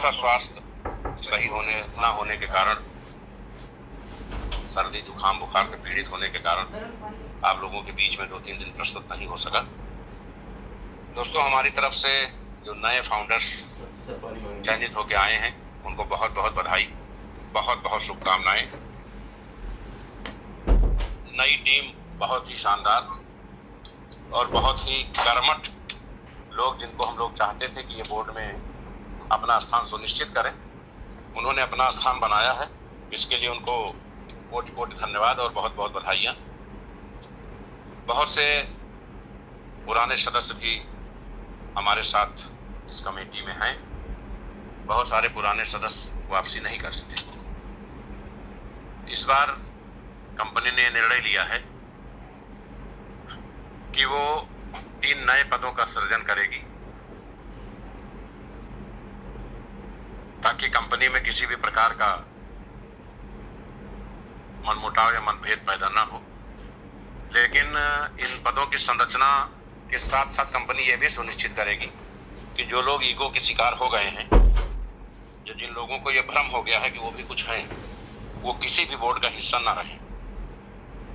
सा स्वास्थ्य सही ना होने के कारण, सर्दी जुकाम बुखार से पीड़ित होने के कारण आप लोगों के बीच में 2-3 दिन प्रस्तुत नहीं हो सका। दोस्तों, हमारी तरफ से जो नए फाउंडर्स चयनित होकर आए हैं उनको बहुत बहुत बधाई, बहुत बहुत शुभकामनाएं। नई टीम बहुत ही शानदार और बहुत ही कर्मठ लोग, जिनको हम लोग चाहते थे कि ये बोर्ड में अपना स्थान सुनिश्चित करें, उन्होंने अपना स्थान बनाया है। इसके लिए उनको कोटि कोटि धन्यवाद और बहुत बहुत बधाइयाँ। बहुत से पुराने सदस्य भी हमारे साथ इस कमेटी में हैं। बहुत सारे पुराने सदस्य वापसी नहीं कर सके। इस बार कंपनी ने निर्णय लिया है कि वो 3 नए पदों का सृजन करेगी, ताकि कंपनी में किसी भी प्रकार का मनमुटाव या मनभेद पैदा ना हो। लेकिन इन पदों की संरचना के साथ साथ कंपनी ये भी सुनिश्चित करेगी कि जो लोग ईगो के शिकार हो गए हैं, जिन लोगों को ये भ्रम हो गया है कि वो भी कुछ हैं, वो किसी भी बोर्ड का हिस्सा ना रहे।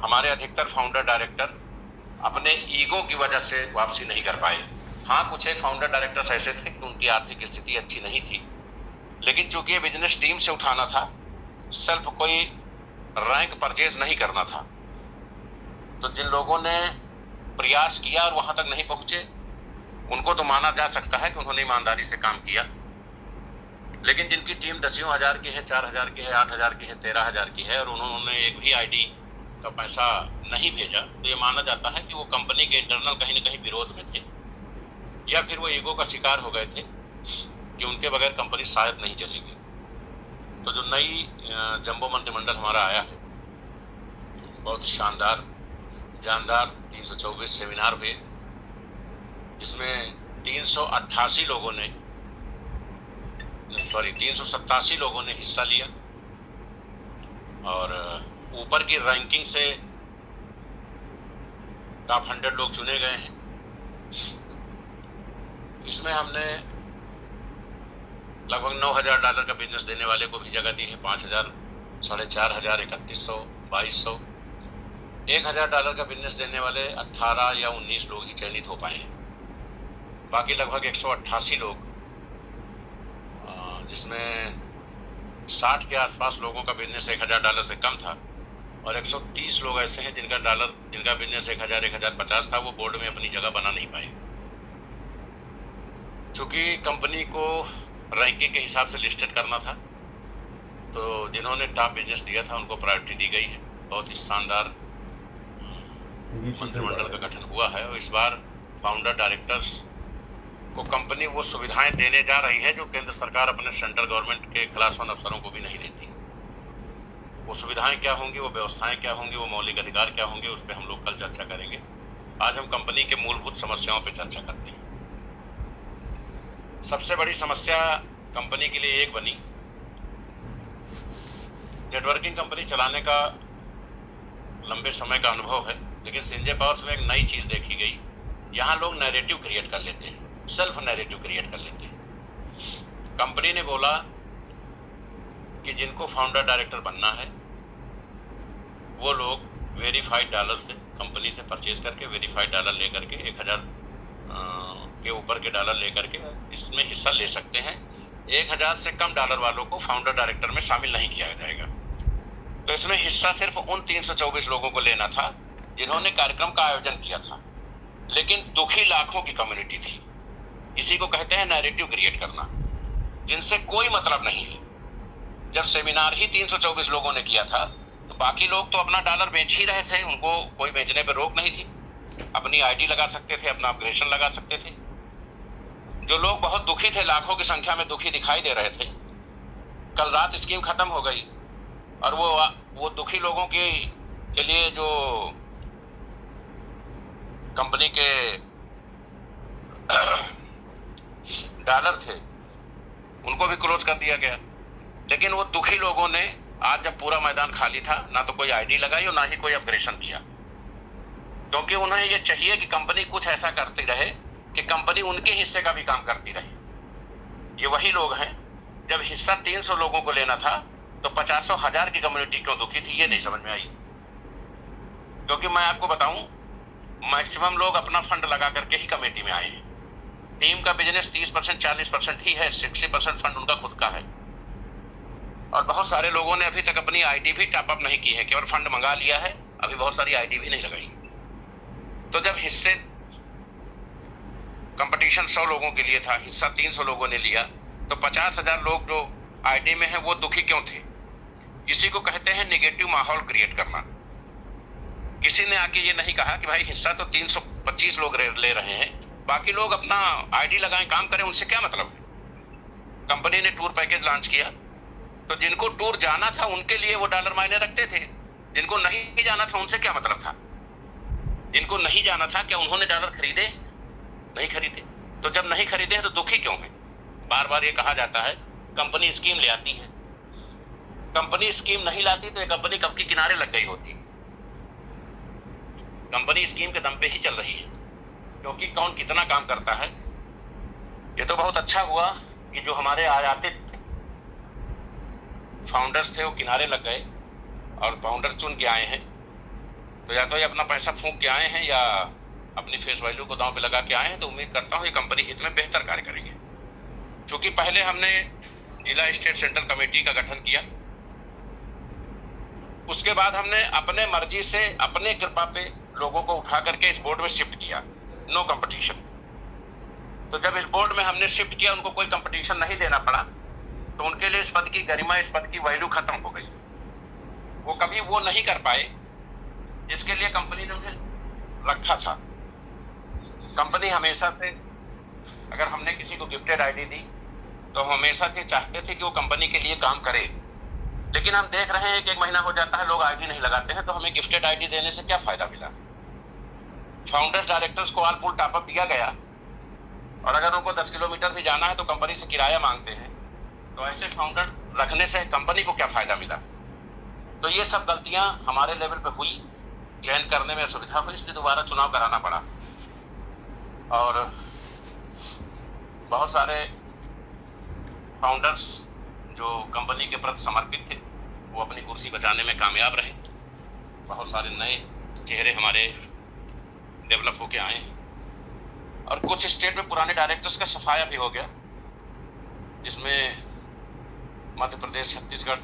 हमारे अधिकतर फाउंडर डायरेक्टर अपने ईगो की वजह से वापसी नहीं कर पाए। हाँ, कुछ एक फाउंडर डायरेक्टर्स ऐसे थे कि उनकी आर्थिक स्थिति अच्छी नहीं थी, लेकिन चूंकि ये बिजनेस टीम से उठाना था, सेल्फ कोई रैंक परचेज नहीं करना था, तो जिन लोगों ने प्रयास किया और वहां तक नहीं पहुंचे, उनको तो माना जा सकता है कि उन्होंने ईमानदारी से काम किया। लेकिन जिनकी टीम 10 हजार की है, 4,000 की है, 8,000 की है, 13,000 की है और उन्होंने एक भी आईडी का पैसा नहीं भेजा, तो ये माना जाता है कि वो कंपनी के इंटरनल कहीं न कहीं विरोध में थे, या फिर वो ईगो का शिकार हो गए थे कि उनके बगैर कंपनी शायद नहीं चलेगी। तो जो नई जंबो मंत्रिमंडल हमारा आया है, बहुत शानदार जानदार 324 सेमिनार हुए, जिसमें 387 लोगों ने हिस्सा लिया और ऊपर की रैंकिंग से टॉप 100 लोग चुने गए हैं। इसमें हमने लगभग $9,000 का बिजनेस देने वाले को भी जगह दी है, 5,000, 4,500, 3,100, 2,200। $1,000 का बिजनेस देने वाले 18 या 19 लोग ही चयनित हो पाए हैं। बाकी लगभग 188 लोग, जिसमें 60 के आसपास लोगों का बिजनेस $1,000 से कम था और 130 लोग ऐसे हैं जिनका बिजनेस 1,000, 1,050 था, वो बोर्ड में अपनी जगह बना नहीं पाए। चूंकि कंपनी को रैंकिंग के हिसाब से लिस्टेड करना था, तो जिन्होंने टॉप बिजनेस दिया था उनको प्रायोरिटी दी गई है। बहुत ही शानदार मंत्रिमंडल का गठन हुआ है और इस बार फाउंडर डायरेक्टर्स को कंपनी वो सुविधाएं देने जा रही है जो केंद्र सरकार अपने सेंट्रल गवर्नमेंट के क्लास 1 अफसरों को भी नहीं देती। वो सुविधाएं क्या होंगी, वो व्यवस्थाएं क्या होंगी, वो मौलिक अधिकार क्या होंगे, उस पर हम लोग कल चर्चा करेंगे। आज हम कंपनी के मूलभूत समस्याओं पर चर्चा करते हैं। सबसे बड़ी समस्या कंपनी के लिए एक बनी, नेटवर्किंग कंपनी चलाने का लंबे समय का अनुभव है, लेकिन संजय पावर्स में एक नई चीज देखी गई। यहाँ लोग नैरेटिव क्रिएट कर लेते हैं, सेल्फ नैरेटिव क्रिएट कर लेते हैं। कंपनी ने बोला कि जिनको फाउंडर डायरेक्टर बनना है वो लोग वेरीफाइड डॉलर से कंपनी से परचेज करके वेरीफाइड डॉलर लेकर के 1,000 के ऊपर के डॉलर लेकर के इसमें हिस्सा ले सकते हैं। 1,000 से कम डॉलर वालों को फाउंडर डायरेक्टर में शामिल नहीं किया जाएगा। तो इसमें हिस्सा सिर्फ उन 324 लोगों को लेना था जिन्होंने कार्यक्रम का आयोजन किया था, लेकिन दुखी लाखों की कम्युनिटी थी। इसी को कहते हैं नैरेटिव क्रिएट करना, जिनसे कोई मतलब नहीं है। जब सेमिनार ही 324 लोगों ने किया था तो बाकी लोग तो अपना डॉलर बेच ही रहे थे, उनको कोई बेचने पर रोक नहीं थी। अपनी आईडी लगा सकते थे, अपना अपग्रेडेशन लगा सकते थे। जो लोग बहुत दुखी थे, लाखों की संख्या में दुखी दिखाई दे रहे थे, कल रात स्कीम खत्म हो गई और वो दुखी लोगों के लिए जो कंपनी के डॉलर थे उनको भी क्लोज कर दिया गया। लेकिन वो दुखी लोगों ने आज जब पूरा मैदान खाली था, ना तो कोई आईडी लगाई और ना ही कोई अपग्रेडेशन किया, क्योंकि उन्हें ये चाहिए कि कंपनी कुछ ऐसा करती रहे कि कंपनी उनके हिस्से का भी काम करती रहे। ये वही लोग हैं जब हिस्सा 300 लोगों को लेना था तो 50,000 की कम्युनिटी क्यों दुखी थी, ये नहीं समझ में आई। क्योंकि मैं आपको बताऊं, मैक्सिमम लोग अपना फंड लगा करके ही कमेटी में आए हैं। टीम का बिजनेस 30% 40% ही है, 60% फंड उनका खुद का है। और बहुत सारे लोगों ने अभी तक अपनी आईडी भी टॉपअप नहीं की है, केवल फंड मंगा लिया है, अभी बहुत सारी आईडी भी नहीं लगाई। तो जब हिस्से कंपटीशन 100 लोगों के लिए था, हिस्सा 300 लोगों ने लिया, तो 50,000 लोग जो आईडी में है वो दुखी क्यों थे? इसी को कहते हैं निगेटिव माहौल क्रिएट करना। किसी ने आके ये नहीं कहा कि भाई हिस्सा तो 325 लोग ले रहे हैं, बाकी लोग अपना आईडी लगाएं, काम करें, उनसे क्या मतलब है। कंपनी ने टूर पैकेज लॉन्च किया, तो जिनको टूर जाना था उनके लिए वो डॉलर मायने रखते थे, जिनको नहीं जाना था उनसे क्या मतलब था। जिनको नहीं जाना था, क्या उन्होंने डॉलर खरीदे? नहीं खरीदे। तो जब नहीं खरीदे हैं तो दुखी क्यों है? बार बार ये कहा जाता है कंपनी स्कीम ले आती है। कंपनी स्कीम नहीं लाती तो ये कंपनी कब की किनारे लग गई होती। कंपनी स्कीम के दम पे ही चल रही है, क्योंकि कौन कितना काम करता है। ये तो बहुत अच्छा हुआ कि जो हमारे आयातित फाउंडर्स थे वो किनारे लग गए और फाउंडर्स चुन के आए हैं। तो या तो ये अपना पैसा फूंक के आए हैं या अपनी फेस वैल्यू को दांव पे लगा के आए हैं। तो उम्मीद करता हूं ये कंपनी हित में बेहतर कार्य करेंगे। क्योंकि पहले हमने जिला स्टेट सेंट्रल कमेटी का गठन किया, उसके बाद हमने अपने मर्जी से अपने कृपा पे लोगों को उठा करके इस बोर्ड में शिफ्ट किया, नो कंपटीशन। तो जब इस बोर्ड में हमने शिफ्ट किया, उनको कोई कंपटीशन नहीं देना पड़ा, तो उनके लिए इस पद की गरिमा, इस पद की वैल्यू खत्म हो गई। वो कभी वो नहीं कर पाए जिसके लिए कंपनी ने उन्हें रखा था। कंपनी हमेशा से, अगर हमने किसी को गिफ्टेड आईडी दी तो हम हमेशा से चाहते थे कि वो कंपनी के लिए काम करे। लेकिन हम देख रहे हैं कि 1 महीना हो जाता है, लोग आईडी नहीं लगाते हैं, तो हमें गिफ्टेड आईडी देने से क्या फायदा मिला। फाउंडर्स डायरेक्टर्स को ऑल फुल टॉपअप दिया गया, और अगर उनको 10 किलोमीटर भी जाना है तो कंपनी से किराया मांगते हैं। तो ऐसे फाउंडर रखने से कंपनी को क्या फायदा मिला। तो ये सब गलतियां हमारे लेवल पे हुई, चयन करने में असुविधा हुई, इसलिए दोबारा चुनाव कराना पड़ा। और बहुत सारे फाउंडर्स जो कंपनी के प्रति समर्पित थे वो अपनी कुर्सी बचाने में कामयाब रहे। बहुत सारे नए चेहरे हमारे डेवलप होके आए हैं, और कुछ स्टेट में पुराने डायरेक्टर्स का सफाया भी हो गया, जिसमें मध्य प्रदेश, छत्तीसगढ़,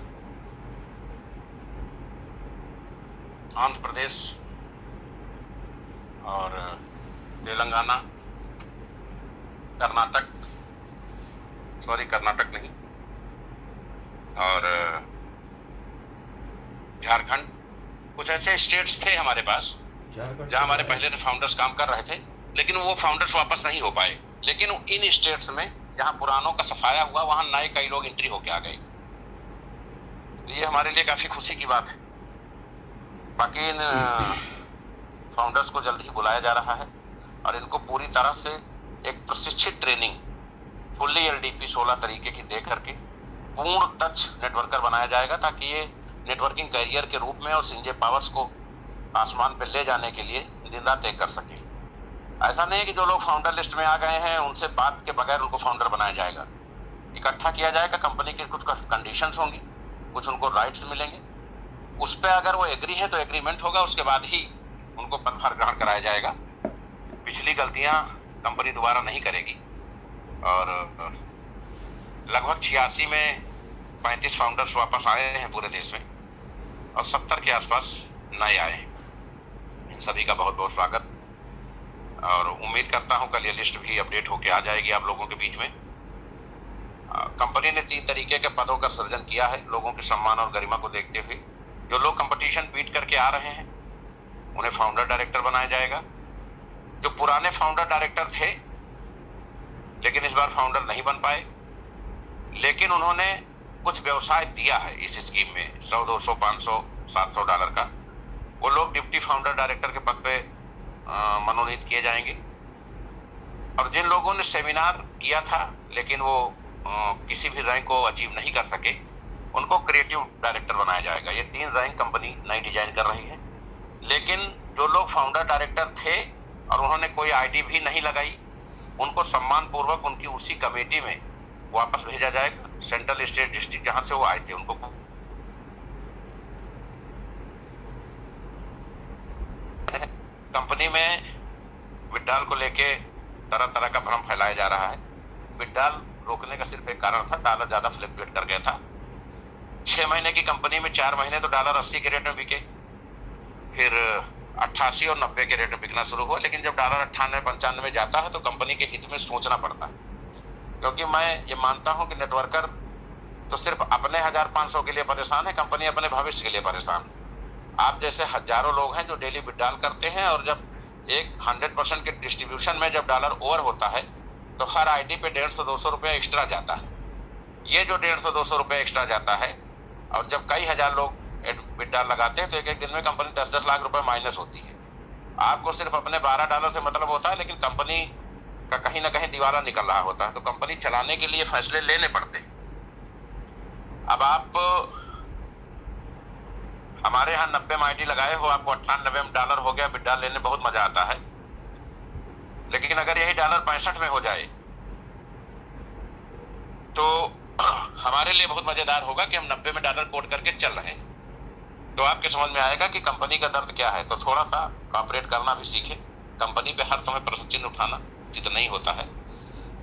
आंध्र प्रदेश और तेलंगाना, कर्नाटक नहीं, और झारखंड, कुछ ऐसे स्टेट्स थे हमारे पास जहां हमारे पहले से फाउंडर्स काम कर रहे थे, लेकिन वो फाउंडर्स वापस नहीं हो पाए। लेकिन इन स्टेट्स में जहां पुरानों का सफाया हुआ, वहां नए कई लोग एंट्री होके आ गए। तो ये हमारे लिए काफी खुशी की बात है। बाकी इन फाउंडर्स को जल्द ही बुलाया जा रहा है, और इनको पूरी तरह से एक प्रशिक्षित ट्रेनिंग, फुल्ली एलडीपी 16 तरीके की दे करके पूर्ण दक्ष नेटवर्कर बनाया जाएगा, ताकि ये नेटवर्किंग कैरियर के रूप में और संजय पावर्स को आसमान पर ले जाने के लिए दिन रात एक कर सके। ऐसा नहीं है कि जो लोग फाउंडर लिस्ट में आ गए हैं उनसे बात के बगैर उनको फाउंडर बनाया जाएगा। इकट्ठा किया जाएगा, कंपनी की कुछ कंडीशंस होंगी, कुछ उनको राइट्स मिलेंगे, उस पर अगर वो एग्री है तो एग्रीमेंट होगा, उसके बाद ही उनको पदभार ग्रहण कराया जाएगा। पिछली गलतियां कंपनी दोबारा नहीं करेगी। और लगभग 86 में 35 फाउंडर्स वापस आए हैं पूरे देश में, और 70 के आसपास नए आए हैं। इन सभी का बहुत बहुत स्वागत, और उम्मीद करता हूं कल ये लिस्ट भी अपडेट होके आ जाएगी आप लोगों के बीच में। कंपनी ने 3 तरीके के पदों का सृजन किया है लोगों के सम्मान और गरिमा को देखते हुए। जो लोग कंपटीशन बीट करके आ रहे हैं उन्हें फाउंडर डायरेक्टर बनाया जाएगा। जो पुराने फाउंडर डायरेक्टर थे लेकिन इस बार फाउंडर नहीं बन पाए, लेकिन उन्होंने कुछ व्यवसाय दिया है इस स्कीम में, 100, 200, 500, 700 डॉलर का, वो लोग डिप्टी फाउंडर डायरेक्टर के पद पे मनोनीत किए जाएंगे। और जिन लोगों ने सेमिनार किया था लेकिन वो किसी भी रैंक को अचीव नहीं कर सके, उनको क्रिएटिव डायरेक्टर बनाया जाएगा। ये 3 रैंक कंपनी नई डिजाइन कर रही है। लेकिन जो लोग फाउंडर डायरेक्टर थे और उन्होंने कोई आईडी भी नहीं लगाई, उनको सम्मान पूर्वक उनकी उसी कमेटी में वापस भेजा जाएगा सेंट्रल स्टेट डिस्ट्रिक्ट जहां से वो आए थे उनको कंपनी में विड्रॉल को लेके तरह तरह का भ्रम फैलाया जा रहा है। विड्रॉल रोकने का सिर्फ एक कारण था, डॉलर ज्यादा फ्लक्चुएट कर गया था। 6 महीने की कंपनी में 4 महीने तो डॉलर 80 के रेट में बिके, फिर 88 और 90 के रेट में बिकना शुरू हुआ। लेकिन जब डॉलर 98-95 में जाता है तो कंपनी के हित में सोचना पड़ता है, क्योंकि मैं ये मानता हूं कि नेटवर्कर तो सिर्फ अपने 1500 के लिए परेशान है, कंपनी अपने भविष्य के लिए परेशान है। आप जैसे हजारों लोग हैं जो डेली विड्रॉल करते हैं, और जब एक 100% के डिस्ट्रीब्यूशन में जब डॉलर ओवर होता है तो हर आईडी पे 150-200 रुपया एक्स्ट्रा जाता है। ये जो 150-200 रुपया एक्स्ट्रा जाता है, और जब कई हजार लोग विड्रॉल लगाते हैं तो एक दिन में कंपनी 10-10 लाख रुपए माइनस होती है। आपको सिर्फ अपने $12 से मतलब होता है, लेकिन कंपनी का कहीं ना कहीं दिवाला निकल रहा होता है, तो कंपनी चलाने के लिए फैसले लेने पड़ते हैं। अब आप हमारे यहाँ 90 में आईडी लगाए हो, आपको $98 हो गया, विड्रॉल लेने बहुत मजा आता है। लेकिन अगर यही डॉलर 65 में हो जाए तो हमारे लिए बहुत मजेदार होगा कि हम 90 में डॉलर कोट करके चल रहे हैं। तो आपके समझ में आएगा कि कंपनी का दर्द क्या है। तो थोड़ा सा कॉपरेट करना भी सीखें। कंपनी पे हर समय प्रश्न चिन्ह उठाना उचित नहीं होता है।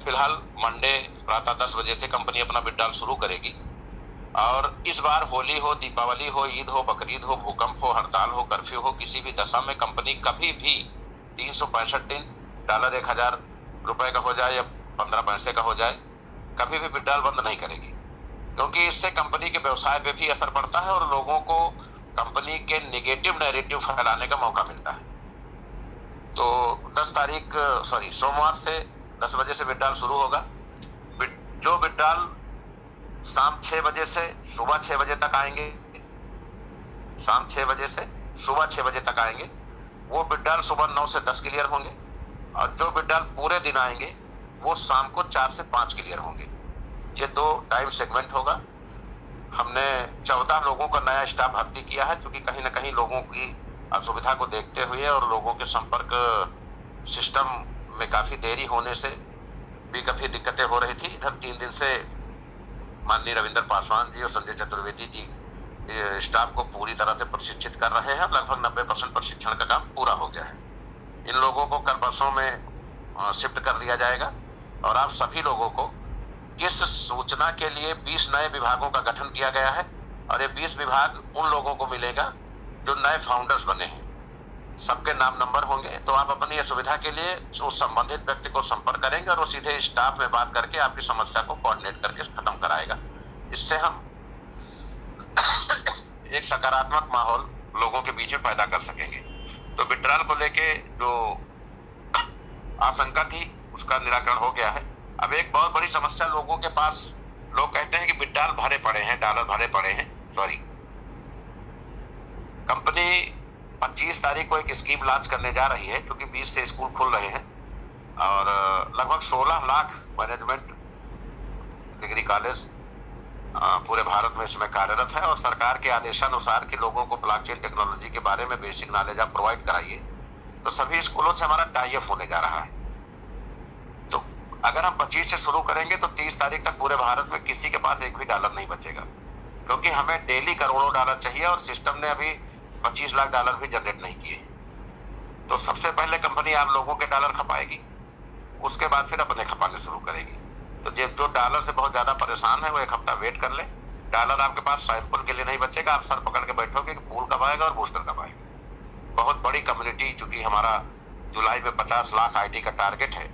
फिलहाल मंडे प्रातः 10 बजे से कंपनी अपना विड्रॉल शुरू करेगी, और इस बार होली हो, दीपावली हो, ईद हो, बकरीद हो, भूकंप हो, हड़ताल हो, कर्फ्यू हो, किसी भी दशा में कंपनी कभी भी 365 दिन डॉलर 1000 रुपए का हो जाए या 15 पैसे का हो जाए, कभी भी विड्रॉल बंद नहीं करेगी, क्योंकि इससे कंपनी के व्यवसाय पे भी असर पड़ता है और लोगों को कंपनी के नेगेटिव नैरेटिव फैलाने का मौका मिलता है। तो सोमवार से 10 बजे से विड्रॉल शुरू होगा। जो विड्रॉल शाम 6 बजे से सुबह 6 बजे तक आएंगे, शाम 6 बजे से सुबह 6 बजे तक आएंगे, वो विड्रॉल सुबह 9 से 10 क्लियर होंगे, और जो विड्रॉल पूरे दिन आएंगे वो शाम को 4 से 5 क्लियर होंगे। ये 2 टाइम सेगमेंट होगा। हमने 14 लोगों का नया स्टाफ भर्ती किया है, क्योंकि कहीं ना कहीं लोगों की असुविधा को देखते हुए और लोगों के संपर्क सिस्टम में काफी देरी होने से भी काफी दिक्कतें हो रही थी। इधर 3 दिन से माननीय रविंद्र पासवान जी और संजय चतुर्वेदी जी स्टाफ को पूरी तरह से प्रशिक्षित कर रहे हैं। लगभग 90% प्रशिक्षण का काम पूरा हो गया है। इन लोगों को कल बसों में शिफ्ट कर दिया जाएगा, और आप सभी लोगों को किस सूचना के लिए 20 नए विभागों का गठन किया गया है, और ये 20 विभाग उन लोगों को मिलेगा जो नए फाउंडर्स बने हैं। सबके नाम नंबर होंगे, तो आप अपनी सुविधा के लिए उस संबंधित व्यक्ति को संपर्क करेंगे और वो सीधे स्टाफ में बात करके आपकी समस्या को कोऑर्डिनेट करके खत्म कराएगा। इससे हम एक सकारात्मक माहौल लोगों के बीच में पैदा कर सकेंगे। तो विड्रॉल को लेके जो आशंका थी उसका निराकरण हो गया है। अब एक बहुत बड़ी समस्या लोगों के पास, लोग कहते हैं कि विड्रॉल भरे पड़े हैं, डॉलर भरे पड़े हैं। कंपनी 25 तारीख को एक स्कीम लॉन्च करने जा रही है, क्योंकि 20 से स्कूल खुल रहे हैं, और लगभग 16 लाख मैनेजमेंट डिग्री कॉलेज पूरे भारत में इसमें कार्यरत है। और सरकार के आदेशानुसार कि लोगों को ब्लॉकचेन टेक्नोलॉजी के बारे में बेसिक नॉलेज आप प्रोवाइड कराइए, तो सभी स्कूलों से हमारा टाई अप होने जा रहा है। तो अगर हम 25 से शुरू करेंगे तो 30 तारीख तक पूरे भारत में किसी के पास एक भी डॉलर नहीं बचेगा, क्योंकि हमें डेली करोड़ों डॉलर चाहिए, और सिस्टम ने अभी 25 लाख डॉलर भी जनरेट नहीं किए। तो सबसे पहले कंपनी आप लोगों के डॉलर खपाएगी, उसके बाद फिर अपने खपाने शुरू करेगी। तो जो डॉलर से बहुत ज्यादा परेशान है वो एक हफ्ता वेट कर ले। डॉलर आपके पास सैंपल के लिए नहीं बचेगा, आप सर पकड़ के बैठोगे कि पूल कब आएगा और बूस्टर कब आएगा। बहुत बड़ी कम्युनिटी, चूंकि हमारा जुलाई में 50 लाख आईडी का टारगेट है,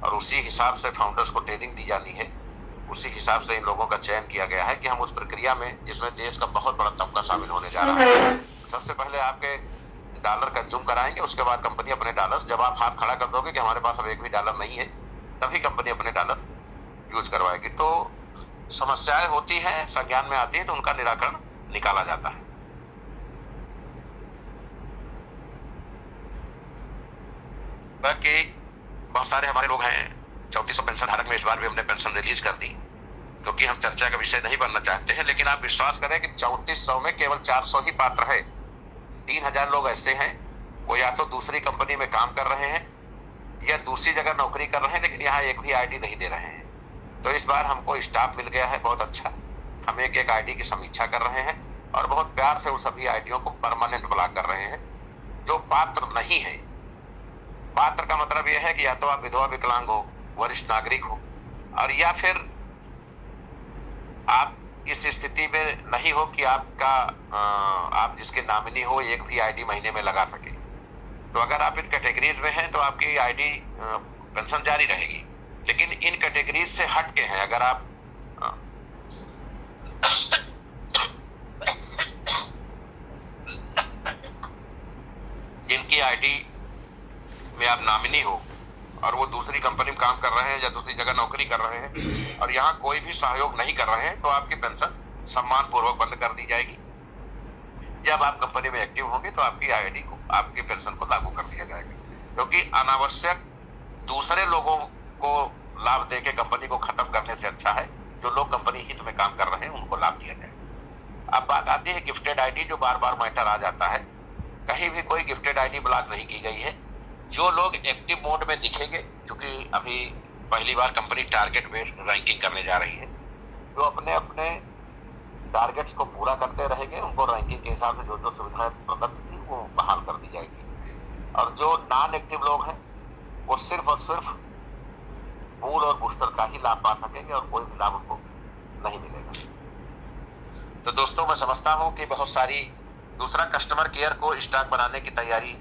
और उसी हिसाब से फाउंडर्स को ट्रेनिंग दी जानी है, उसी हिसाब से इन लोगों का चयन किया गया है कि हम उस प्रक्रिया में, जिसमें देश का बहुत बड़ा तबका शामिल होने जा रहा है, सबसे पहले आपके डॉलर कंज्यूम कराएंगे। उसके बाद कंपनी अपने डॉलर्स, जब आप हाथ खड़ा कर दोगे कि हमारे पास अब एक भी डॉलर नहीं है, तभी कंपनी अपने डॉलर यूज करवाएगी। तो समस्याएं होती हैं, संज्ञान में आती है, तो उनका निराकरण निकाला जाता है। बाकी बहुत सारे हमारे लोग हैं 3400 पेंशन धारक में, इस बार भी हमने पेंशन रिलीज कर दी, क्योंकि हम चर्चा का विषय नहीं बनना चाहते हैं। लेकिन आप विश्वास करें कि 3400 में केवल 400 ही पात्र है। 3000 लोग ऐसे हैं, वो या तो दूसरी कंपनी में काम कर रहे हैं या दूसरी जगह नौकरी कर रहे हैं, लेकिन यहाँ एक भी आईडी नहीं दे रहे हैं। तो इस बार हमको स्टाफ मिल गया है बहुत अच्छा। हम एक एक आईडी की समीक्षा कर रहे हैं और बहुत प्यार से उन सभी आईडियों को परमानेंट ब्लॉक कर रहे हैं जो पात्र नहीं है। पात्र का मतलब यह है कि या तो आप विधवा विकलांग हो, वरिष्ठ नागरिक हो, और या फिर आप इस स्थिति में नहीं हो कि आप जिसके नॉमिनी हो एक भी आईडी महीने में लगा सके। तो अगर आप इन कैटेगरीज में हैं तो आपकी आईडी पेंशन जारी रहेगी। लेकिन इन कैटेगरीज से हट के हैं, अगर आप जिनकी आईडी में आप नॉमिनी हो और वो दूसरी कंपनी में काम कर रहे हैं या दूसरी जगह नौकरी कर रहे हैं और यहाँ कोई भी सहयोग नहीं कर रहे हैं, तो आपकी पेंशन सम्मान पूर्वक बंद कर दी जाएगी। जब आप कंपनी में एक्टिव होंगे तो आपकी आईडी को, आपकी पेंशन को लागू कर दिया जाएगा, क्योंकि अनावश्यक दूसरे लोगों को लाभ देके कंपनी को खत्म करने से अच्छा है जो लोग कंपनी हित में काम कर रहे हैं उनको लाभ दिया जाए। अब बात आती है गिफ्टेड आईडी, जो बार बार मैटर आ जाता है। कहीं भी कोई गिफ्टेड आईडी ब्लॉक नहीं की गई है। जो लोग एक्टिव मोड में दिखेंगे, क्योंकि अभी पहली बार कंपनी टारगेट बेस्ड रैंकिंग करने जा रही है, जो अपने अपने टारगेट्स को पूरा करते रहेंगे उनको रैंकिंग के हिसाब से जो जो सुविधाएं प्रदत्त थी वो बहाल कर दी जाएगी। और जो नॉन एक्टिव लोग हैं वो सिर्फ और सिर्फ बूल और बूस्टर का ही लाभ पा सकेंगे और कोई भी लाभ उनको नहीं मिलेगा। तो दोस्तों, मैं समझता हूं कि बहुत सारी दूसरा कस्टमर केयर को स्टॉक बनाने की तैयारी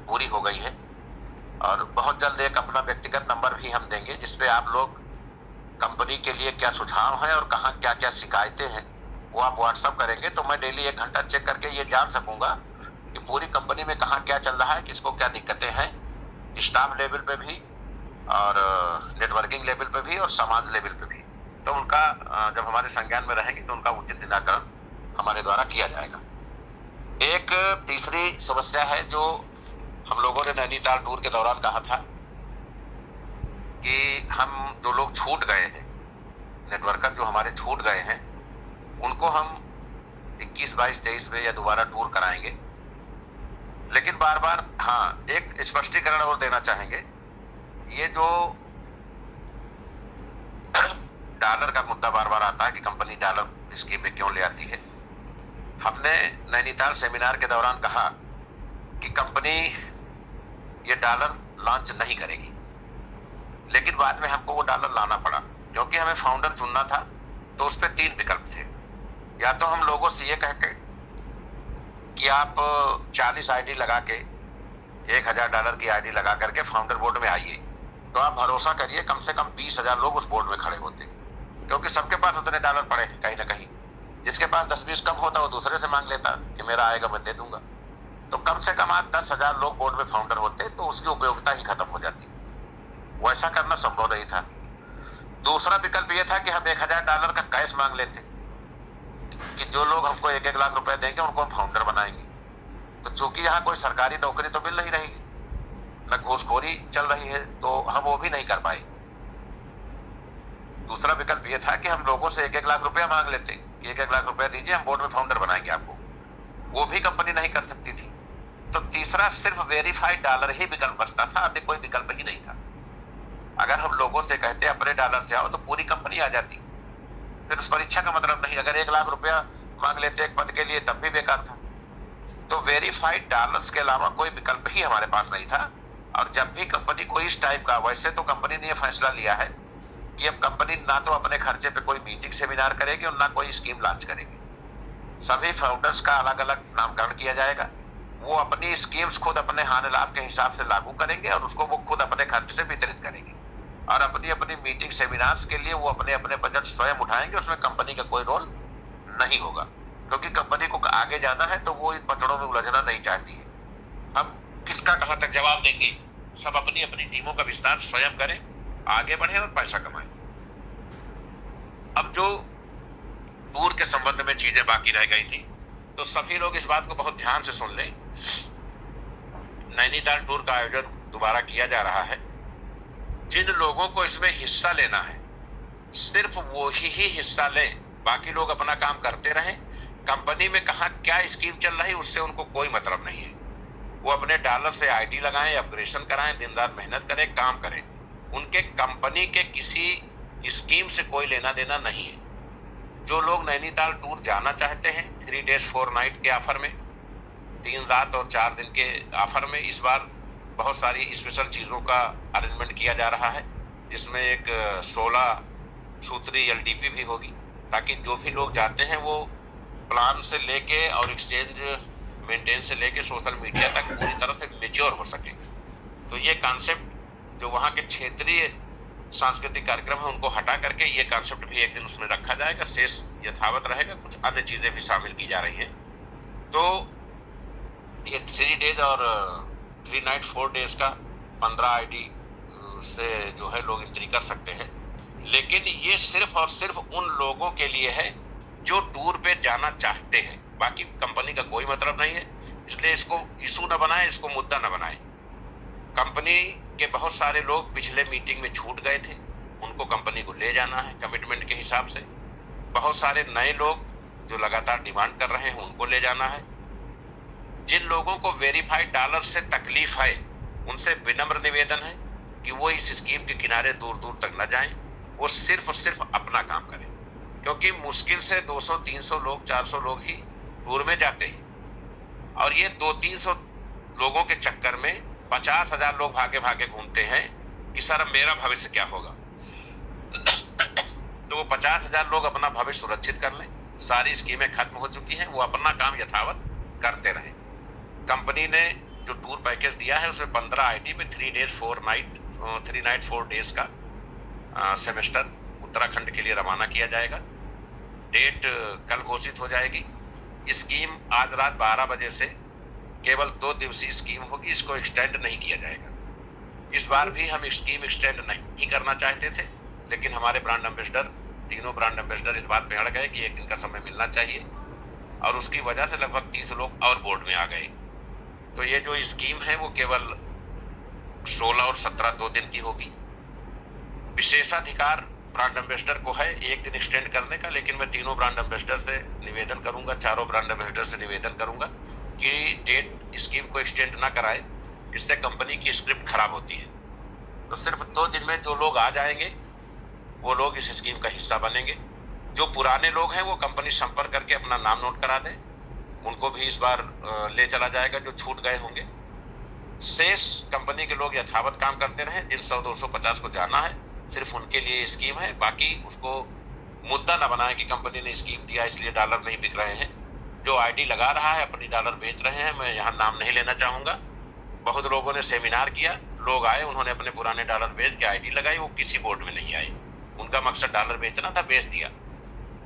पूरी हो गई है और बहुत जल्द एक अपना व्यक्तिगत नंबर भी हम देंगे जिसपे आप लोग कंपनी के लिए क्या सुझाव है और कहाँ क्या क्या शिकायतें हैं वो आप व्हाट्सअप करेंगे, तो मैं डेली 1 घंटा चेक करके ये जान सकूंगा कि पूरी कंपनी में कहाँ क्या चल रहा है, किसको क्या दिक्कतें हैं, स्टाफ लेवल पे भी और नेटवर्किंग लेवल पे भी और समाज लेवल पे भी। तो उनका जब हमारे संज्ञान में रहेंगे तो उनका उचित निराकरण हमारे द्वारा किया जाएगा। एक तीसरी समस्या है जो हम लोगों ने नैनीताल टूर के दौरान कहा था कि हम जो लोग छूट गए हैं, नेटवर्कर जो हमारे छूट गए हैं, उनको हम 21, 22, 23 में या दोबारा टूर कराएंगे। लेकिन बार बार एक स्पष्टीकरण और देना चाहेंगे। ये जो डॉलर का मुद्दा बार बार आता है कि कंपनी डॉलर स्कीम में क्यों ले आती है, हमने नैनीताल सेमिनार के दौरान कहा कि कंपनी ये डॉलर लॉन्च नहीं करेगी। लेकिन बाद में हमको वो डॉलर लाना पड़ा क्योंकि हमें फाउंडर चुनना था। तो उस पर 3 विकल्प थे। या तो हम लोगों से ये कहते कि आप 40 आईडी लगा के $1000 की आईडी लगा करके फाउंडर बोर्ड में आइए, तो आप भरोसा करिए कम से कम 20,000 लोग उस बोर्ड में खड़े होते, क्योंकि सबके पास उतने डॉलर पड़े कहीं ना कहीं। जिसके पास 10-20 कम होता वो दूसरे से मांग लेता कि मेरा आएगा मैं दे दूंगा। तो कम से कम आप 10,000 लोग बोर्ड में फाउंडर होते तो उसकी उपयोगिता ही खत्म हो जाती। वैसा करना संभव नहीं था। दूसरा विकल्प यह था कि हम $1000 का कैश मांग लेते कि जो लोग हमको 1-1 लाख रुपए देंगे उनको हम फाउंडर बनाएंगे। तो चूंकि यहाँ कोई सरकारी नौकरी तो मिल नहीं रही है, न घूसखोरी चल रही है, तो हम वो भी नहीं कर पाए। दूसरा विकल्प ये था कि हम लोगों से 1-1 लाख रुपया मांग लेते कि 1-1 लाख रुपया दीजिए, हम बोर्ड में फाउंडर बनाएंगे आपको। वो भी कंपनी नहीं कर सकती थी। तो तीसरा सिर्फ वेरीफाइड डॉलर ही विकल्प बचता था, अन्य कोई विकल्प ही नहीं था। अगर हम लोगों से कहते अपने डॉलर से आओ तो पूरी कंपनी आ जाती, फिर उस परीक्षा का मतलब नहीं। अगर 1 लाख रुपया मांग लेते एक पद के लिए तब भी बेकार था। तो वेरीफाइड डॉलर्स के अलावा कोई विकल्प ही हमारे पास नहीं था। और जब भी कंपनी को इस टाइप का, वैसे तो कंपनी ने यह फैसला लिया है कि अब कंपनी ना तो अपने खर्चे पे कोई मीटिंग सेमिनार करेगी और ना कोई स्कीम लॉन्च करेगी। सभी फाउंडर्स का अलग अलग नामकरण किया जाएगा। वो अपनी स्कीम्स खुद अपने हानि लाभ के हिसाब से लागू करेंगे और उसको वो खुद अपने खर्च से वितरित करेंगे। और अपनी अपनी मीटिंग सेमिनार्स के लिए वो अपने अपने बजट स्वयं उठाएंगे। उसमें कंपनी का कोई रोल नहीं होगा, क्योंकि कंपनी को आगे जाना है तो वो इन पचड़ों में उलझना नहीं चाहती है। हम किसका कहां तक जवाब देंगे, सब अपनी अपनी टीमों का विस्तार स्वयं करें, आगे बढ़े और पैसा कमाएं। अब जो टूर के संबंध में चीजें बाकी रह गई थी, तो सभी लोग इस बात को बहुत ध्यान से सुन लें। नैनीताल टूर का आयोजन दोबारा किया जा रहा है। जिन लोगों को इसमें हिस्सा लेना है सिर्फ वो ही हिस्सा लें, बाकी लोग अपना काम करते रहें। कंपनी में कहां क्या स्कीम चल रही है उससे उनको कोई मतलब नहीं है। वो अपने डॉलर से आईडी लगाएं, अपग्रेडेशन कराएं, दिन रात मेहनत करें, काम करें। उनके कंपनी के किसी स्कीम से कोई लेना देना नहीं है। जो लोग नैनीताल टूर जाना चाहते हैं 3 days 4 night के ऑफर में, 3 रात और 4 दिन के ऑफर में, इस बार बहुत सारी स्पेशल चीजों का अरेंजमेंट किया जा रहा है, जिसमें एक 16 सूत्री LDP भी होगी, ताकि जो भी लोग जाते हैं वो प्लान से लेके और एक्सचेंज मेंटेन से लेके सोशल मीडिया तक पूरी तरह से मेच्योर हो सके। तो ये कॉन्सेप्ट जो वहाँ के क्षेत्रीय सांस्कृतिक कार्यक्रम है उनको हटा करके ये कॉन्सेप्ट भी एक दिन उसमें रखा जाएगा, शेष यथावत रहेगा, कुछ अन्य चीजें भी शामिल की जा रही हैं। तो ये 3 days और 3 night 4 days का 15 ID से जो है लोग एंट्री कर सकते हैं, लेकिन ये सिर्फ और सिर्फ उन लोगों के लिए है जो टूर पे जाना चाहते हैं, बाकी कंपनी का कोई मतलब नहीं है। इसलिए इसको इशू न बनाए, इसको मुद्दा न बनाए। कंपनी के बहुत सारे लोग पिछले मीटिंग में छूट गए थे, उनको कंपनी को ले जाना है कमिटमेंट के हिसाब से। बहुत सारे नए लोग जो लगातार डिमांड कर रहे हैं उनको ले जाना है। जिन लोगों को वेरीफाइड डॉलर से तकलीफ है उनसे विनम्र निवेदन है कि वो इस स्कीम के किनारे दूर दूर तक न जाएं, वो सिर्फ और सिर्फ अपना काम करें, क्योंकि मुश्किल से 200-300 लोग 400 लोग ही टूर में जाते हैं, और ये 200-300 लोगों के चक्कर में 50,000 लोग भागे भागे घूमते हैं कि सर मेरा भविष्य क्या होगा। तो वो 50,000 लोग अपना भविष्य सुरक्षित कर लें। सारी स्कीमें खत्म हो चुकी हैं, वो अपना काम यथावत करते रहें। कंपनी ने जो टूर पैकेज दिया है उसमें 15 ID में 3 days 4 night 4 days का सेमेस्टर उत्तराखंड के लिए रवाना किया जाएगा। डेट कल घोषित हो जाएगी। स्कीम आज रात 12 बजे से केवल 2 दिवसीय स्कीम होगी, इसको एक्सटेंड नहीं किया जाएगा। इस बार भी हम स्कीम एक्सटेंड नहीं करना चाहते थे, लेकिन हमारे ब्रांड एम्बेसडर, तीनों ब्रांड एम्बेसडर इस बात पे अड़ गए कि एक दिन का समय मिलना चाहिए, और उसकी वजह से लगभग 30 लोग और बोर्ड में आ गए। तो ये जो स्कीम है वो केवल 16 और 17 2 दिन की होगी। विशेषाधिकार ब्रांड एम्बेसडर को है एक दिन एक्सटेंड करने का, लेकिन मैं तीनों ब्रांड एम्बेसडर से निवेदन करूंगा, चारों ब्रांड एम्बेसडर से निवेदन करूंगा कि डेट स्कीम को एक्सटेंड ना कराए, इससे कंपनी की स्क्रिप्ट खराब होती है। तो सिर्फ 2 दिन में जो लोग आ जाएंगे वो लोग इस स्कीम का हिस्सा बनेंगे। जो पुराने लोग हैं वो कंपनी संपर्क करके अपना नाम नोट करा दें, उनको भी इस बार ले चला जाएगा जो छूट गए होंगे। शेष कंपनी के लोग यथावत काम करते रहें। जिन 100-250 को जाना है सिर्फ उनके लिए स्कीम है, बाकी उसको मुद्दा न बनाए कि कंपनी ने स्कीम दिया इसलिए डॉलर नहीं बिक रहे हैं। जो ID लगा रहा है अपनी डॉलर बेच रहे हैं, मैं यहाँ नाम नहीं लेना चाहूंगा। बहुत लोगों ने सेमिनार किया, लोग आए, उन्होंने अपने पुराने डॉलर बेच के ID लगाई, वो किसी बोर्ड में नहीं आए। उनका मकसद डॉलर बेचना था, बेच दिया।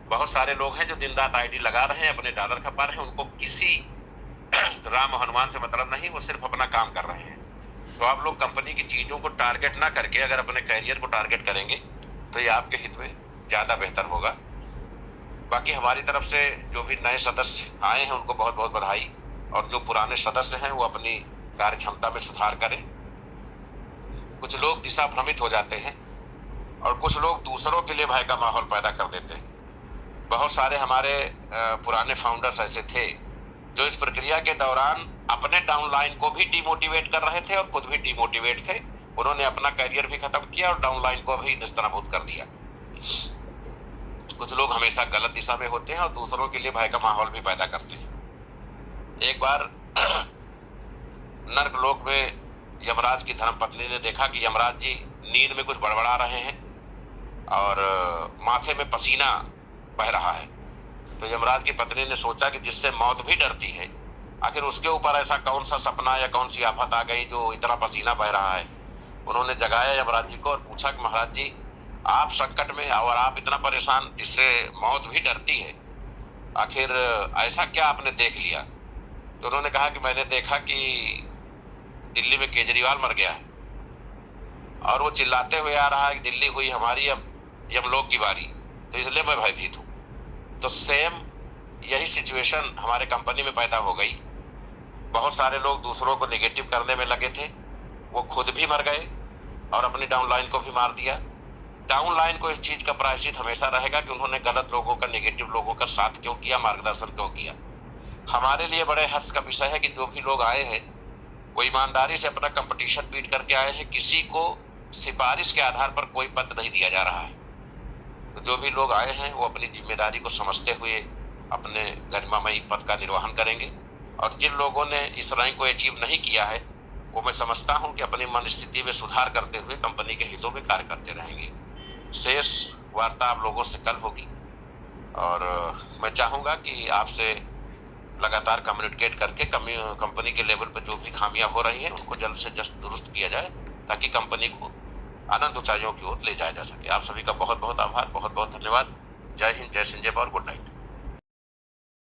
बहुत सारे लोग हैं जो दिन रात ID लगा रहे हैं, अपने डॉलर खपा रहे हैं, उनको किसी राम हनुमान से मतलब नहीं, वो सिर्फ अपना काम कर रहे हैं। तो आप लोग कंपनी की चीजों को टारगेट ना करके अगर अपने कैरियर को टारगेट करेंगे तो ये आपके हित में ज्यादा बेहतर होगा। बाकी हमारी तरफ से जो भी नए सदस्य आए हैं उनको बहुत बहुत बधाई, और जो पुराने सदस्य हैं वो अपनी कार्य क्षमता में सुधार करें। कुछ लोग दिशा भ्रमित हो जाते हैं और कुछ लोग दूसरों के लिए भय का माहौल पैदा कर देते हैं। बहुत सारे हमारे पुराने फाउंडर्स ऐसे थे जो इस प्रक्रिया के दौरान अपने डाउनलाइन को भी डिमोटिवेट कर रहे थे और खुद भी डिमोटिवेट थे। उन्होंने अपना करियर भी खत्म किया और डाउनलाइन को भी निस्तानाबूद कर दिया। कुछ लोग हमेशा गलत दिशा में होते हैं और दूसरों के लिए भय का माहौल भी पैदा करते हैं। एक बार नर्कलोक में यमराज की धर्मपत्नी ने देखा कि यमराज जी नींद में कुछ बड़बड़ा रहे हैं और माथे में पसीना बह रहा है। तो यमराज की पत्नी ने सोचा कि जिससे मौत भी डरती है, आखिर उसके ऊपर ऐसा कौन सा सपना या कौन सी आफत आ गई जो इतना पसीना बह रहा है। उन्होंने जगाया यमराज जी को और पूछा कि महाराज जी, आप संकट में और आप इतना परेशान जिससे मौत भी डरती है, आखिर ऐसा क्या आपने देख लिया? तो उन्होंने कहा कि मैंने देखा कि दिल्ली में केजरीवाल मर गया है और वो चिल्लाते हुए आ रहा है कि दिल्ली हुई हमारी, अब यमलोक की बारी, तो इसलिए मैं भयभीत हूँ। तो सेम यही सिचुएशन हमारे कंपनी में पैदा हो गई। बहुत सारे लोग दूसरों को नेगेटिव करने में लगे थे, वो खुद भी मर गए और अपनी डाउनलाइन को भी मार दिया। डाउनलाइन को इस चीज का प्रायश्चित हमेशा रहेगा कि उन्होंने गलत लोगों का, नेगेटिव लोगों का साथ क्यों किया, मार्गदर्शन क्यों किया। हमारे लिए बड़े हर्ष का विषय है कि जो भी लोग आए हैं वो ईमानदारी से अपना कंपटीशन बीट करके आए हैं। किसी को सिफारिश के आधार पर कोई पद नहीं दिया जा रहा है। तो जो भी लोग आए हैं वो अपनी जिम्मेदारी को समझते हुए अपने गरिमामयी पद का निर्वहन करेंगे, और जिन लोगों ने इस रैंक को अचीव नहीं किया है वो मैं समझता हूं कि अपनी मन स्थिति में सुधार करते हुए कंपनी के हितों में कार्य करते रहेंगे। शेष वार्ता आप लोगों से कल होगी, और मैं चाहूंगा कि आपसे लगातार कम्युनिकेट करके कंपनी के लेवल पर जो भी खामियां हो रही हैं उनको जल्द से जल्द दुरुस्त किया जाए, ताकि कंपनी को अनंत ऊंचाइयों की ओर ले जाया जा सके। आप सभी का बहुत बहुत आभार, बहुत बहुत धन्यवाद। जय हिंद, जय संजय और गुड नाइट।